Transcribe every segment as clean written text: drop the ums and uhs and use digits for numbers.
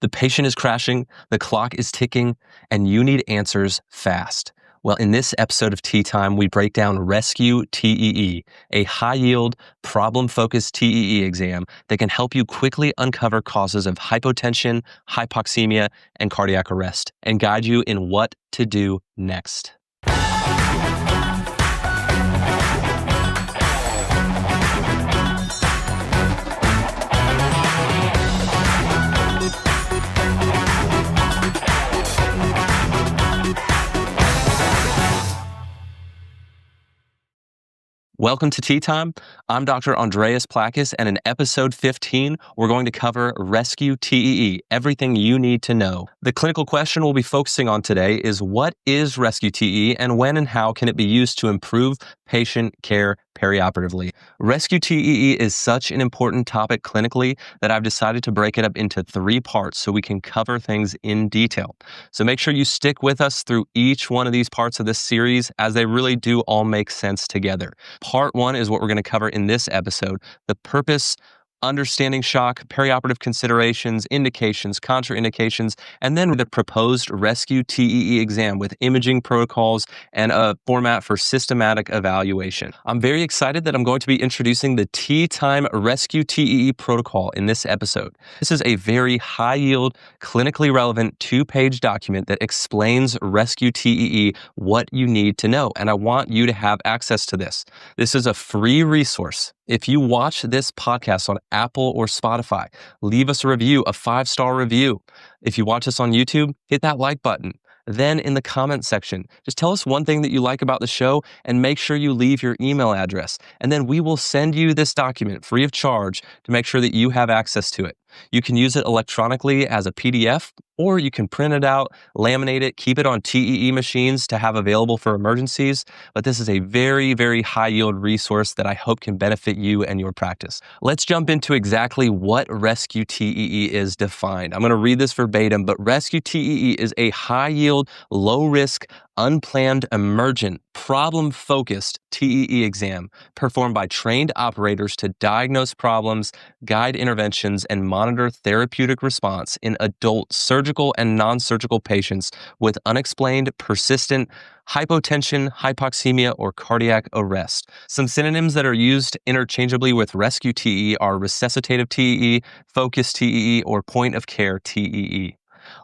The patient is crashing, the clock is ticking, and you need answers fast. Well, in this episode of Tea Time, we break down Rescue TEE, a high-yield, problem-focused TEE exam that can help you quickly uncover causes of hypotension, hypoxemia, and cardiac arrest, and guide you in what to do next. Welcome to Tea Time. I'm Dr. Andreas Plakis, and in episode 15, we're going to cover Rescue TEE, everything you need to know. The clinical question we'll be focusing on today is, what is Rescue TEE, and when and how can it be used to improve patient care perioperatively? Rescue TEE is such an important topic clinically that I've decided to break it up into 3 parts so we can cover things in detail. So make sure you stick with us through each one of these parts of this series, as they really do all make sense together. Part 1 is what we're going to cover in this episode: the purpose, understanding shock, perioperative considerations, indications, contraindications, and then the proposed Rescue TEE exam with imaging protocols and a format for systematic evaluation. I'm very excited that I'm going to be introducing the Tea Time Rescue TEE protocol in this episode. This is a very high-yield, clinically relevant 2-page document that explains Rescue TEE, what you need to know, and I want you to have access to this. This is a free resource. If you watch this podcast on Apple or Spotify, leave us a review, a 5-star review. If you watch us on YouTube, hit that like button. Then in the comment section, just tell us one thing that you like about the show and make sure you leave your email address. And then we will send you this document free of charge to make sure that you have access to it. You can use it electronically as a PDF, or you can print it out, laminate it, keep it on TEE machines to have available for emergencies. But this is a very, very high-yield resource that I hope can benefit you and your practice. Let's jump into exactly what Rescue TEE is defined. I'm going to read this verbatim, but Rescue TEE is a high-yield, low-risk, unplanned, emergent, problem-focused TEE exam performed by trained operators to diagnose problems, guide interventions, and monitor therapeutic response in adult surgical and non-surgical patients with unexplained, persistent hypotension, hypoxemia, or cardiac arrest. Some synonyms that are used interchangeably with Rescue TEE are resuscitative TEE, focused TEE, or point-of-care TEE.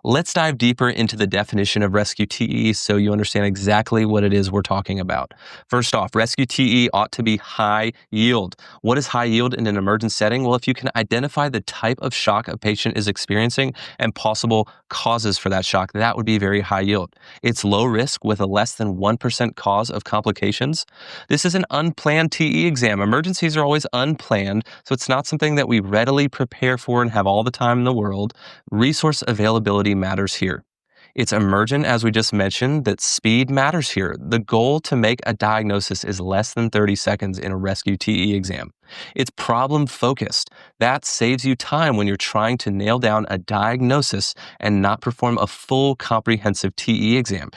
Let's dive deeper into the definition of Rescue TEE so you understand exactly what it is we're talking about. First off, Rescue TEE ought to be high yield. What is high yield in an emergent setting? Well, if you can identify the type of shock a patient is experiencing and possible causes for that shock, that would be very high yield. It's low risk with a less than 1% cause of complications. This is an unplanned TEE exam. Emergencies are always unplanned, so it's not something that we readily prepare for and have all the time in the world. Resource availability matters here. It's emergent, as we just mentioned, that speed matters here. The goal to make a diagnosis is less than 30 seconds in a Rescue TEE exam. It's problem-focused. That saves you time when you're trying to nail down a diagnosis and not perform a full comprehensive TEE exam.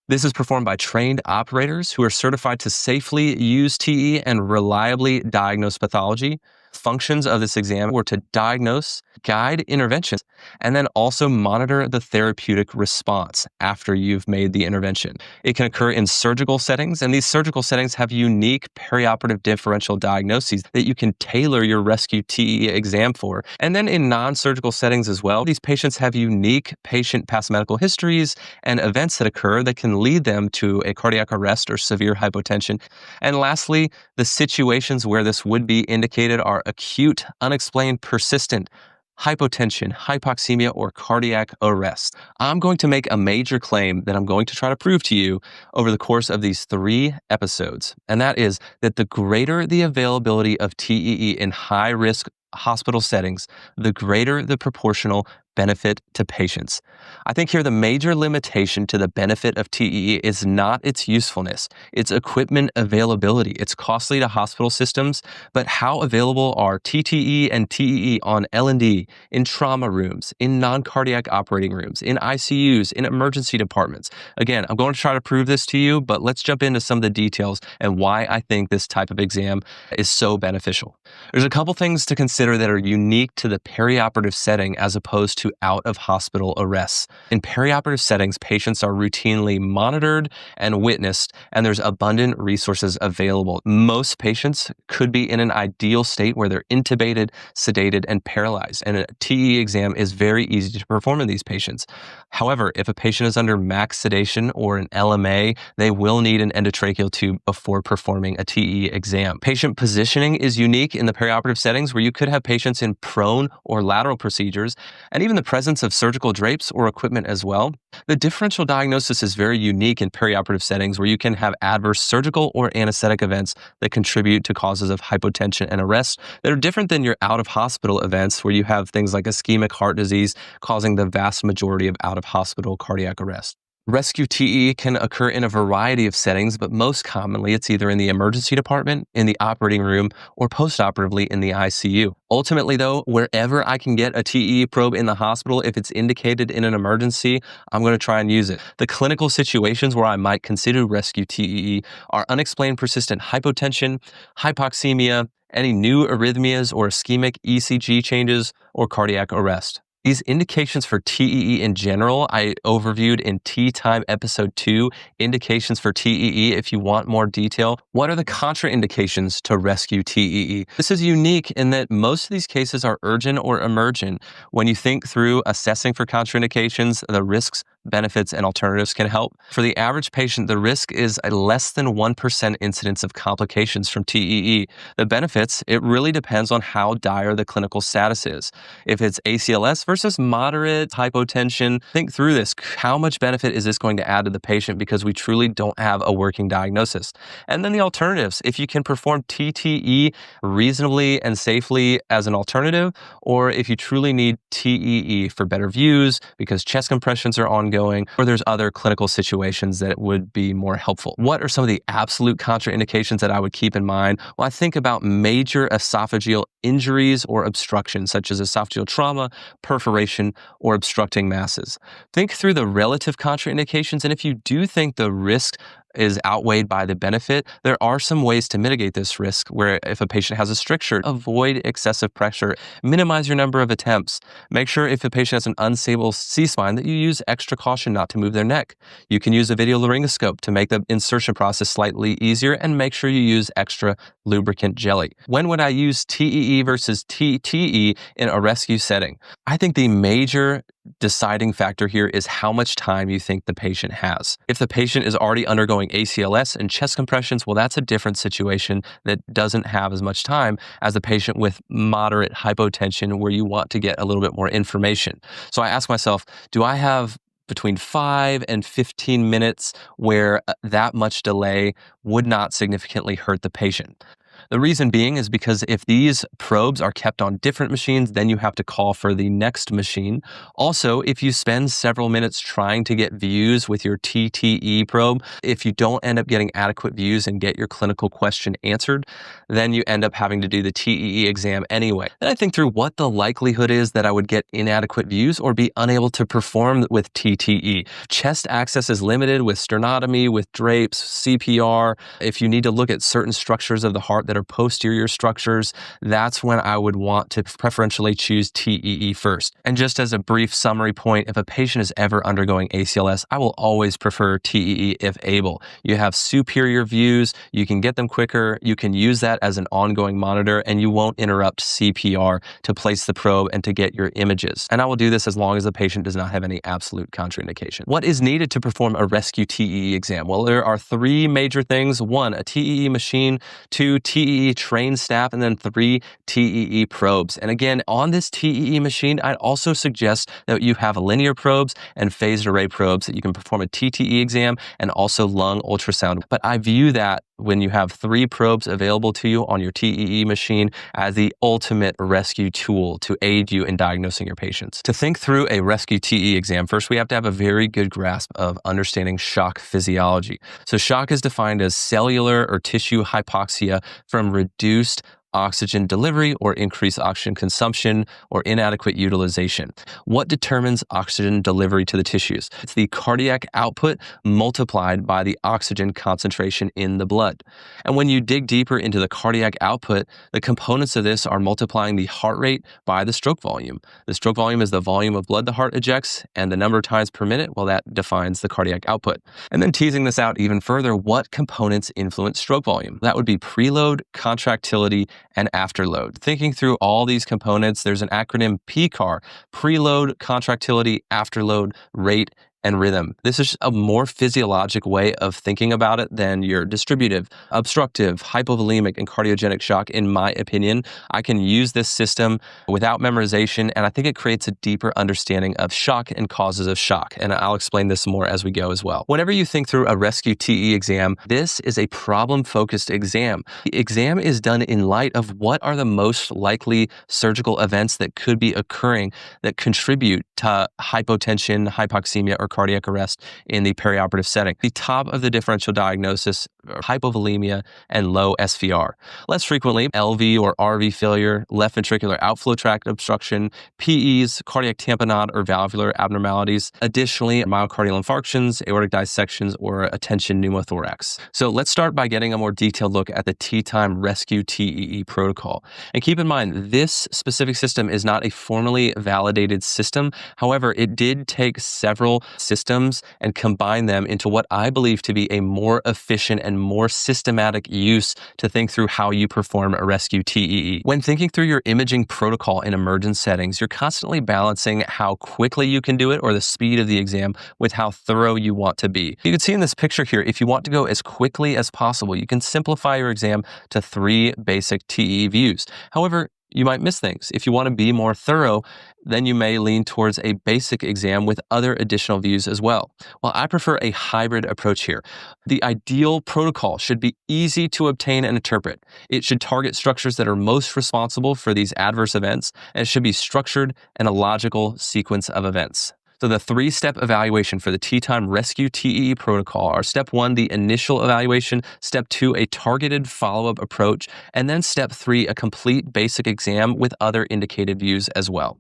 This is performed by trained operators who are certified to safely use TEE and reliably diagnose pathology. Functions of this exam were to diagnose, guide interventions, and then also monitor the therapeutic response after you've made the intervention. It can occur in surgical settings, and these surgical settings have unique perioperative differential diagnoses that you can tailor your Rescue TEE exam for. And then in non-surgical settings as well, these patients have unique patient past medical histories and events that occur that can lead them to a cardiac arrest or severe hypotension. And lastly, the situations where this would be indicated are acute, unexplained, persistent hypotension, hypoxemia, or cardiac arrest. I'm going to make a major claim that I'm going to try to prove to you over the course of these 3 episodes, and that is that the greater the availability of TEE in high-risk hospital settings, the greater the proportional benefit to patients. I think here the major limitation to the benefit of TEE is not its usefulness, it's equipment availability. It's costly to hospital systems, but how available are TTE and TEE on L&D, in trauma rooms, in non-cardiac operating rooms, in ICUs, in emergency departments? Again, I'm going to try to prove this to you, but let's jump into some of the details and why I think this type of exam is so beneficial. There's a couple things to consider that are unique to the perioperative setting as opposed to to out-of-hospital arrests. In perioperative settings, patients are routinely monitored and witnessed, and there's abundant resources available. Most patients could be in an ideal state where they're intubated, sedated, and paralyzed, and a TEE exam is very easy to perform in these patients. However, if a patient is under max sedation or an LMA, they will need an endotracheal tube before performing a TEE exam. Patient positioning is unique in the perioperative settings where you could have patients in prone or lateral procedures, and even the presence of surgical drapes or equipment as well. The differential diagnosis is very unique in perioperative settings where you can have adverse surgical or anesthetic events that contribute to causes of hypotension and arrest that are different than your out-of-hospital events where you have things like ischemic heart disease causing the vast majority of out-of-hospital cardiac arrest. Rescue TE can occur in a variety of settings, but most commonly it's either in the emergency department, in the operating room, or postoperatively in the ICU. Ultimately, though, wherever I can get a TE probe in the hospital, if it's indicated in an emergency, I'm going to try and use it. The clinical situations where I might consider rescue TEE are unexplained persistent hypotension, hypoxemia, any new arrhythmias or ischemic ECG changes, or cardiac arrest. These indications for TEE in general, I overviewed in Tea Time Episode 2, indications for TEE if you want more detail. What are the contraindications to rescue TEE? This is unique in that most of these cases are urgent or emergent. When you think through assessing for contraindications, the risks, benefits, and alternatives can help. For the average patient, the risk is a less than 1% incidence of complications from TEE. The benefits, it really depends on how dire the clinical status is. If it's ACLS versus moderate hypotension, think through this. How much benefit is this going to add to the patient because we truly don't have a working diagnosis? And then the alternatives. If you can perform TTE reasonably and safely as an alternative, or if you truly need TEE for better views because chest compressions are ongoing, or there's other clinical situations that would be more helpful. What are some of the absolute contraindications that I would keep in mind? Well, I think about major esophageal injuries or obstructions, such as esophageal trauma, perforation, or obstructing masses. Think through the relative contraindications, and if you do think the risk is outweighed by the benefit, there are some ways to mitigate this risk where if a patient has a stricture, avoid excessive pressure, minimize your number of attempts. Make sure if a patient has an unstable C-spine that you use extra caution not to move their neck. You can use a video laryngoscope to make the insertion process slightly easier and make sure you use extra lubricant jelly. When would I use TEE versus TTE in a rescue setting? I think the major deciding factor here is how much time you think the patient has. If the patient is already undergoing ACLS and chest compressions, well, that's a different situation that doesn't have as much time as a patient with moderate hypotension where you want to get a little bit more information. So I ask myself, do I have between 5 and 15 minutes where that much delay would not significantly hurt the patient? The reason being is because if these probes are kept on different machines, then you have to call for the next machine. Also, if you spend several minutes trying to get views with your TTE probe, if you don't end up getting adequate views and get your clinical question answered, then you end up having to do the TEE exam anyway. Then I think through what the likelihood is that I would get inadequate views or be unable to perform with TTE. Chest access is limited with sternotomy, with drapes, CPR. If you need to look at certain structures of the heart that are posterior structures, that's when I would want to preferentially choose TEE first. And just as a brief summary point, if a patient is ever undergoing ACLS, I will always prefer TEE if able. You have superior views, you can get them quicker, you can use that as an ongoing monitor, and you won't interrupt CPR to place the probe and to get your images. And I will do this as long as the patient does not have any absolute contraindication. What is needed to perform a rescue TEE exam? Well, there are 3 major things. 1, a TEE machine. 2, TEE trained staff, and then 3, TEE probes. And again, on this TEE machine, I'd also suggest that you have linear probes and phased array probes that you can perform a TTE exam and also lung ultrasound. But I view that when you have 3 probes available to you on your TEE machine as the ultimate rescue tool to aid you in diagnosing your patients. To think through a rescue TEE exam, first we have to have a very good grasp of understanding shock physiology. So shock is defined as cellular or tissue hypoxia from reduced oxygen delivery or increased oxygen consumption or inadequate utilization. What determines oxygen delivery to the tissues? It's the cardiac output multiplied by the oxygen concentration in the blood. And when you dig deeper into the cardiac output, the components of this are multiplying the heart rate by the stroke volume. The stroke volume is the volume of blood the heart ejects, and the number of times per minute, well, that defines the cardiac output. And then teasing this out even further, what components influence stroke volume? That would be preload, contractility, and afterload. Thinking through all these components, there's an acronym PCAR: preload, contractility, afterload, rate, and rhythm. This is a more physiologic way of thinking about it than your distributive, obstructive, hypovolemic, and cardiogenic shock, in my opinion. I can use this system without memorization, and I think it creates a deeper understanding of shock and causes of shock. And I'll explain this more as we go as well. Whenever you think through a rescue TE exam, this is a problem-focused exam. The exam is done in light of what are the most likely surgical events that could be occurring that contribute to hypotension, hypoxemia, or cardiac arrest in the perioperative setting. The top of the differential diagnosis are hypovolemia and low SVR. Less frequently, LV or RV failure, left ventricular outflow tract obstruction, PEs, cardiac tamponade or valvular abnormalities. Additionally, myocardial infarctions, aortic dissections, or a tension pneumothorax. So let's start by getting a more detailed look at the T-time rescue TEE protocol. And keep in mind, this specific system is not a formally validated system. However, it did take several systems and combine them into what I believe to be a more efficient and more systematic use to think through how you perform a rescue TEE. When thinking through your imaging protocol in emergent settings, you're constantly balancing how quickly you can do it or the speed of the exam with how thorough you want to be. You can see in this picture here, if you want to go as quickly as possible, you can simplify your exam to 3 basic TEE views. However, you might miss things. If you want to be more thorough, then you may lean towards a basic exam with other additional views as well. Well, I prefer a hybrid approach here. The ideal protocol should be easy to obtain and interpret. It should target structures that are most responsible for these adverse events, and it should be structured in a logical sequence of events. So the 3-step evaluation for the T-time rescue TEE protocol are step 1, the initial evaluation, step 2, a targeted follow-up approach, and then step 3, a complete basic exam with other indicated views as well.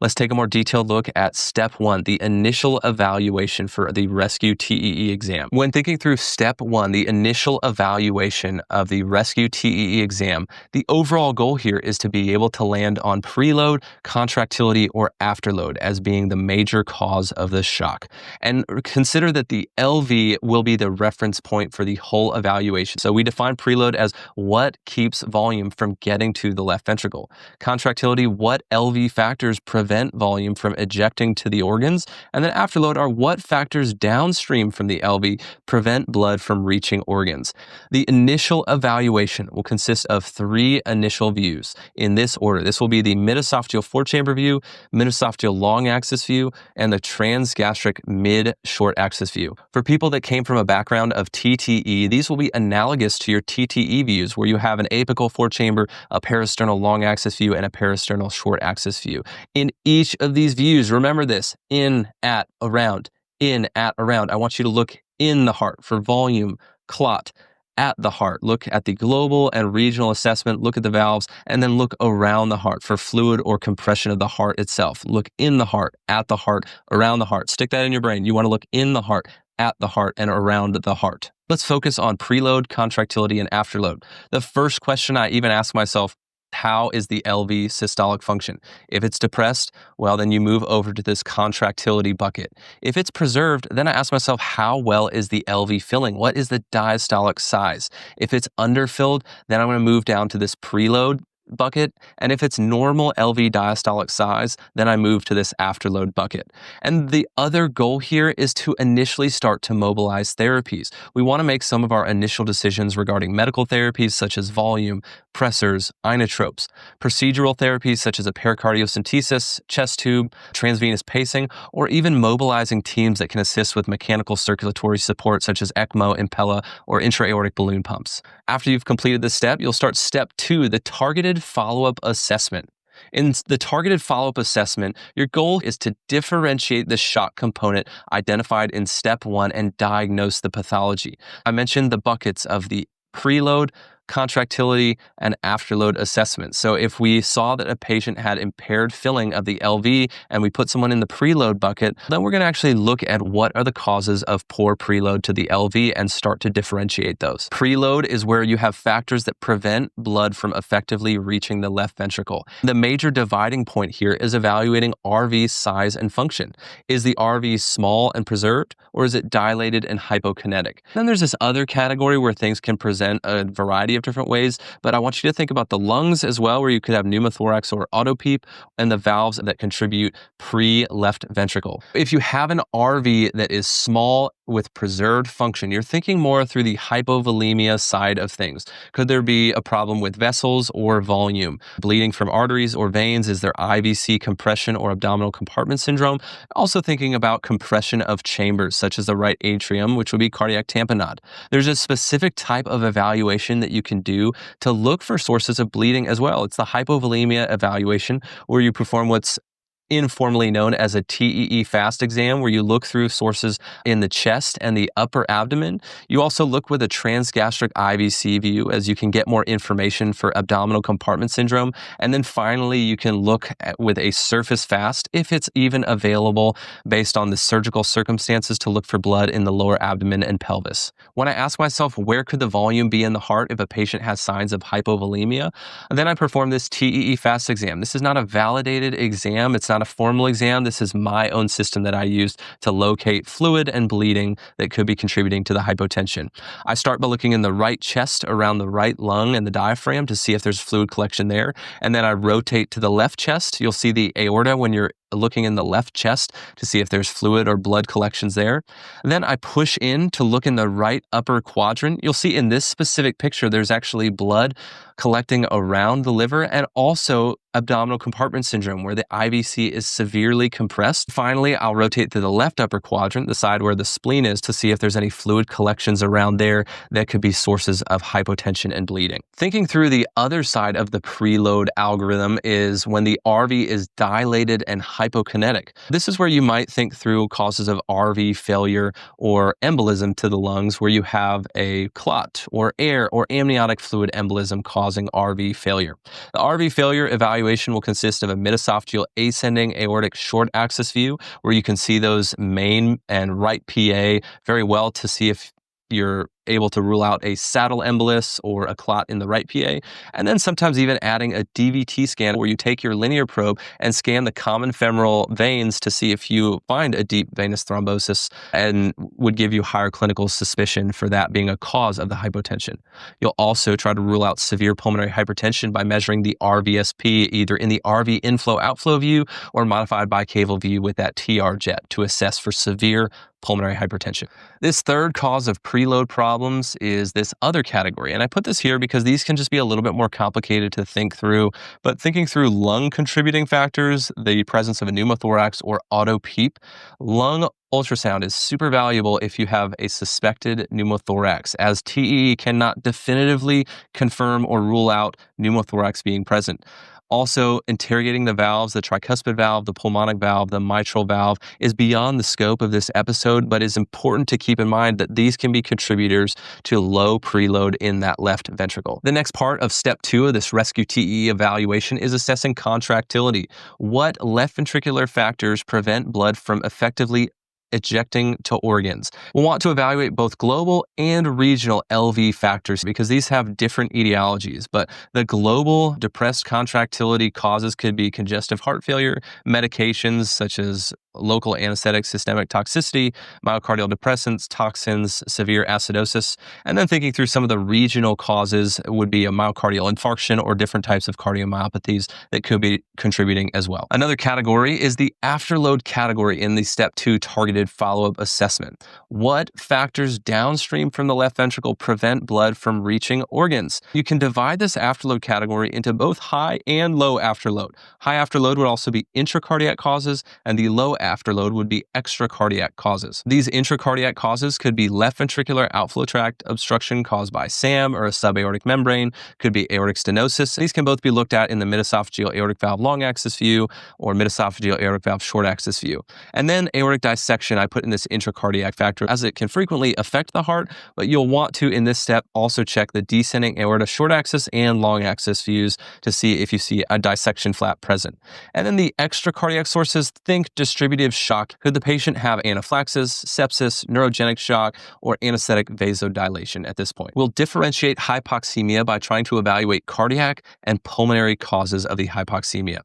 Let's take a more detailed look at step 1, the initial evaluation for the rescue TEE exam. When thinking through step 1, the initial evaluation of the rescue TEE exam, the overall goal here is to be able to land on preload, contractility, or afterload as being the major cause of the shock. And consider that the LV will be the reference point for the whole evaluation. So we define preload as what keeps volume from getting to the left ventricle. Contractility, what LV factors prevent volume from ejecting to the organs, and then afterload are what factors downstream from the LV prevent blood from reaching organs. The initial evaluation will consist of 3 initial views in this order. This will be the mid-esophageal four-chamber view, mid-esophageal long-axis view, and the transgastric mid-short axis view. For people that came from a background of TTE, these will be analogous to your TTE views, where you have an apical four-chamber, a peristernal long-axis view, and a peristernal short-axis view. In each of these views, remember this: in, at, around, in, at, around. I want you to look in the heart for volume, clot. At the heart, look at the global and regional assessment, look at the valves, and then look around the heart for fluid or compression of the heart itself. Look in the heart, at the heart, around the heart. Stick that in your brain. You want to look in the heart, at the heart, and around the heart. Let's focus on preload, contractility, and afterload. The first question I even ask myself: how is the LV systolic function? If it's depressed, well, then you move over to this contractility bucket. If it's preserved, then I ask myself, how well is the LV filling? What is the diastolic size? If it's underfilled, then I'm going to move down to this preload bucket. And if it's normal LV diastolic size, then I move to this afterload bucket. And the other goal here is to initially start to mobilize therapies. We want to make some of our initial decisions regarding medical therapies such as volume, pressors, inotropes, procedural therapies such as a pericardiocentesis, chest tube, transvenous pacing, or even mobilizing teams that can assist with mechanical circulatory support such as ECMO, Impella, or intra-aortic balloon pumps. After you've completed this step, you'll start step 2, the targeted follow-up assessment. In the targeted follow-up assessment, your goal is to differentiate the shock component identified in step 1 and diagnose the pathology. I mentioned the buckets of the preload, contractility, and afterload assessment. So if we saw that a patient had impaired filling of the LV and we put someone in the preload bucket, then we're going to actually look at what are the causes of poor preload to the LV and start to differentiate those. Preload is where you have factors that prevent blood from effectively reaching the left ventricle. The major dividing point here is evaluating RV size and function. Is the RV small and preserved, or is it dilated and hypokinetic? Then there's this other category where things can present a variety of different ways, but I want you to think about the lungs as well, where you could have pneumothorax or autopeep, and the valves that contribute pre-left ventricle. If you have an RV that is small with preserved function, you're thinking more through the hypovolemia side of things. Could there be a problem with vessels or volume? Bleeding from arteries or veins? Is there IVC compression or abdominal compartment syndrome? Also thinking about compression of chambers, such as the right atrium, which would be cardiac tamponade. There's a specific type of evaluation that you can do to look for sources of bleeding as well. It's the hypovolemia evaluation, where you perform what's informally known as a TEE fast exam, where you look through sources in the chest and the upper abdomen. You also look with a transgastric IVC view, as you can get more information for abdominal compartment syndrome. And then finally, you can look with a surface fast, if it's even available based on the surgical circumstances, to look for blood in the lower abdomen and pelvis. When I ask myself, where could the volume be in the heart if a patient has signs of hypovolemia, then I perform this TEE fast exam. This is not a validated exam. It's not a formal exam. This is my own system that I used to locate fluid and bleeding that could be contributing to the hypotension. I start by looking in the right chest around the right lung and the diaphragm to see if there's fluid collection there. And then I rotate to the left chest. You'll see the aorta when you're looking in the left chest to see if there's fluid or blood collections there. Then I push in to look in the right upper quadrant. You'll see in this specific picture, there's actually blood collecting around the liver, and also abdominal compartment syndrome, where the IVC is severely compressed. Finally, I'll rotate to the left upper quadrant, the side where the spleen is, to see if there's any fluid collections around there that could be sources of hypotension and bleeding. Thinking through the other side of the preload algorithm is when the RV is dilated and hypokinetic. This is where you might think through causes of RV failure or embolism to the lungs, where you have a clot or air or amniotic fluid embolism causing RV failure. The RV failure evaluation will consist of a mid-esophageal ascending aortic short axis view, where you can see those main and right PA very well to see if you're able to rule out a saddle embolus or a clot in the right PA. And then sometimes even adding a DVT scan, where you take your linear probe and scan the common femoral veins to see if you find a deep venous thrombosis, and would give you higher clinical suspicion for that being a cause of the hypotension. You'll also try to rule out severe pulmonary hypertension by measuring the RVSP, either in the RV inflow-outflow view or modified bicaval view with that TR jet, to assess for severe pulmonary hypertension. This third cause of preload problems is this other category. And I put this here because these can just be a little bit more complicated to think through. But thinking through lung contributing factors, the presence of a pneumothorax or autopeep, lung ultrasound is super valuable if you have a suspected pneumothorax, as TEE cannot definitively confirm or rule out pneumothorax being present. Also, interrogating the valves, the tricuspid valve, the pulmonic valve, the mitral valve, is beyond the scope of this episode, but is important to keep in mind that these can be contributors to low preload in that left ventricle. The next part of step 2 of this rescue TEE evaluation is assessing contractility. What left ventricular factors prevent blood from effectively ejecting to organs? We'll want to evaluate both global and regional LV factors, because these have different etiologies. But the global depressed contractility causes could be congestive heart failure, medications such as local anesthetic, systemic toxicity, myocardial depressants, toxins, severe acidosis. And then thinking through some of the regional causes would be a myocardial infarction or different types of cardiomyopathies that could be contributing as well. Another category is the afterload category in the step 2 targeted follow-up assessment. What factors downstream from the left ventricle prevent blood from reaching organs? You can divide this afterload category into both high and low afterload. High afterload would also be intracardiac causes, and the low afterload would be extracardiac causes. These intracardiac causes could be left ventricular outflow tract obstruction caused by SAM or a subaortic membrane, could be aortic stenosis. These can both be looked at in the mid-esophageal aortic valve long axis view or mid-esophageal aortic valve short axis view. And then aortic dissection, I put in this intracardiac factor as it can frequently affect the heart, but you'll want to, in this step, also check the descending aorta short axis and long axis views to see if you see a dissection flap present. And then the extracardiac sources, think distributive shock. Could the patient have anaphylaxis, sepsis, neurogenic shock, or anesthetic vasodilation at this point? We'll differentiate hypoxemia by trying to evaluate cardiac and pulmonary causes of the hypoxemia.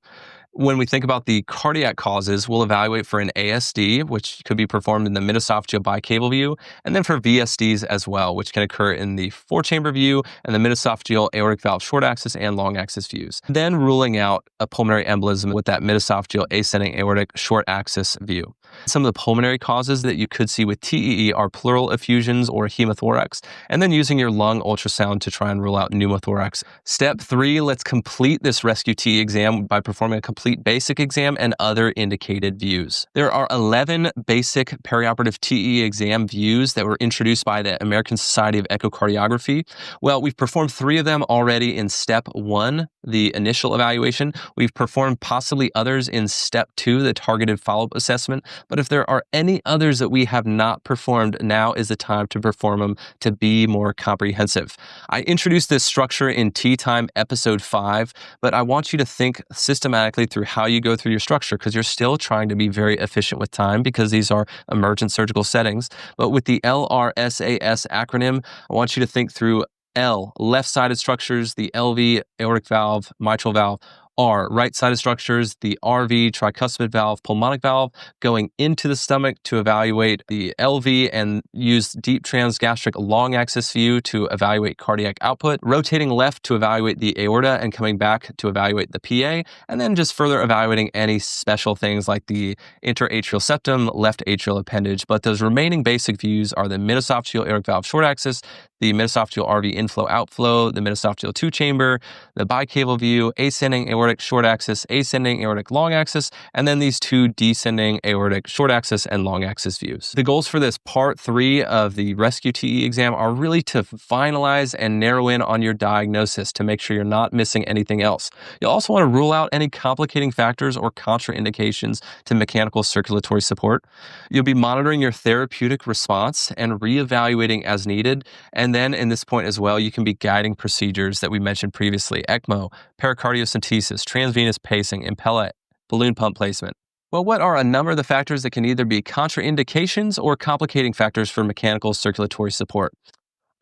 When we think about the cardiac causes, we'll evaluate for an ASD, which could be performed in the mid-esophageal bicaval view, and then for VSDs as well, which can occur in the four-chamber view and the mid-esophageal aortic valve short axis and long axis views. Then ruling out a pulmonary embolism with that mid-esophageal ascending aortic short axis view. Some of the pulmonary causes that you could see with TEE are pleural effusions or hemothorax, and then using your lung ultrasound to try and rule out pneumothorax. Step 3, let's complete this rescue TE exam by performing a complete basic exam and other indicated views. There are 11 basic perioperative TE exam views that were introduced by the American Society of Echocardiography. Well, we've performed 3 of them already in step 1, the initial evaluation. We've performed possibly others in step 2, the targeted follow-up assessment. But if there are any others that we have not performed, now is the time to perform them to be more comprehensive. I introduced this structure in Tea Time episode 5, but I want you to think systematically through how you go through your structure because you're still trying to be very efficient with time because these are emergent surgical settings. But with the LRSAS acronym, I want you to think through L, left-sided structures, the LV, aortic valve, mitral valve. R, right-sided structures, the RV, tricuspid valve, pulmonic valve, going into the stomach to evaluate the LV and use deep transgastric long axis view to evaluate cardiac output, rotating left to evaluate the aorta and coming back to evaluate the PA, and then just further evaluating any special things like the interatrial septum, left atrial appendage. But those remaining basic views are the mid-esophageal aortic valve short axis, the mid-esophageal RV inflow-outflow, the mid-esophageal two-chamber, the bicaval view, ascending aortic short axis, ascending aortic long axis, and then these 2 descending aortic short axis and long axis views. The goals for this part 3 of the rescue TE exam are really to finalize and narrow in on your diagnosis to make sure you're not missing anything else. You'll also want to rule out any complicating factors or contraindications to mechanical circulatory support. You'll be monitoring your therapeutic response and reevaluating as needed. And then in this point as well, you can be guiding procedures that we mentioned previously: ECMO, pericardiocentesis, transvenous pacing, Impella, balloon pump placement. Well, what are a number of the factors that can either be contraindications or complicating factors for mechanical circulatory support?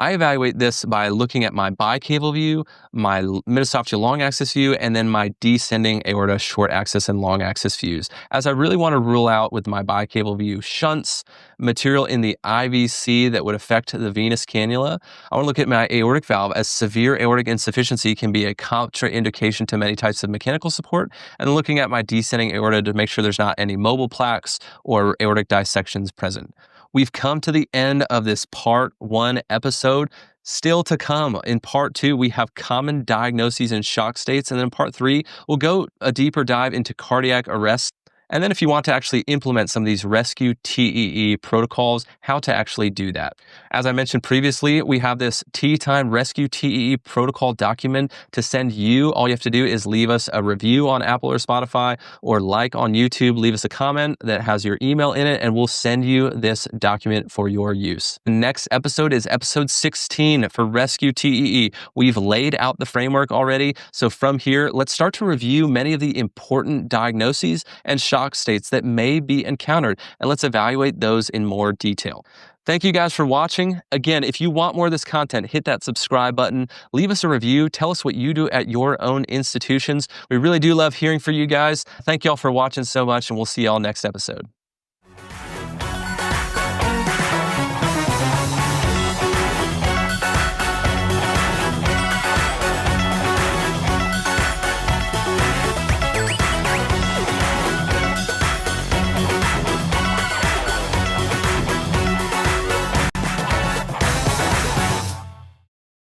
I evaluate this by looking at my bicaval view, my mid-esophageal long axis view, and then my descending aorta short axis and long axis views, as I really want to rule out with my bicaval view shunts, material in the IVC that would affect the venous cannula. I want to look at my aortic valve, as severe aortic insufficiency can be a contraindication to many types of mechanical support, and looking at my descending aorta to make sure there's not any mobile plaques or aortic dissections present. We've come to the end of this part 1 episode. Still to come, in part 2, we have common diagnoses and shock states. And then in part 3, we'll go a deeper dive into cardiac arrest. And then if you want to actually implement some of these rescue TEE protocols, how to actually do that. As I mentioned previously, we have this Tea Time Rescue TEE protocol document to send you. All you have to do is leave us a review on Apple or Spotify, or like on YouTube, leave us a comment that has your email in it, and we'll send you this document for your use. The next episode is episode 16 for Rescue TEE. We've laid out the framework already. So from here, let's start to review many of the important diagnoses and shock states that may be encountered, and let's evaluate those in more detail. Thank you guys for watching. Again, if you want more of this content, hit that subscribe button, leave us a review, tell us what you do at your own institutions. We really do love hearing from you guys. Thank y'all for watching so much, and we'll see y'all next episode.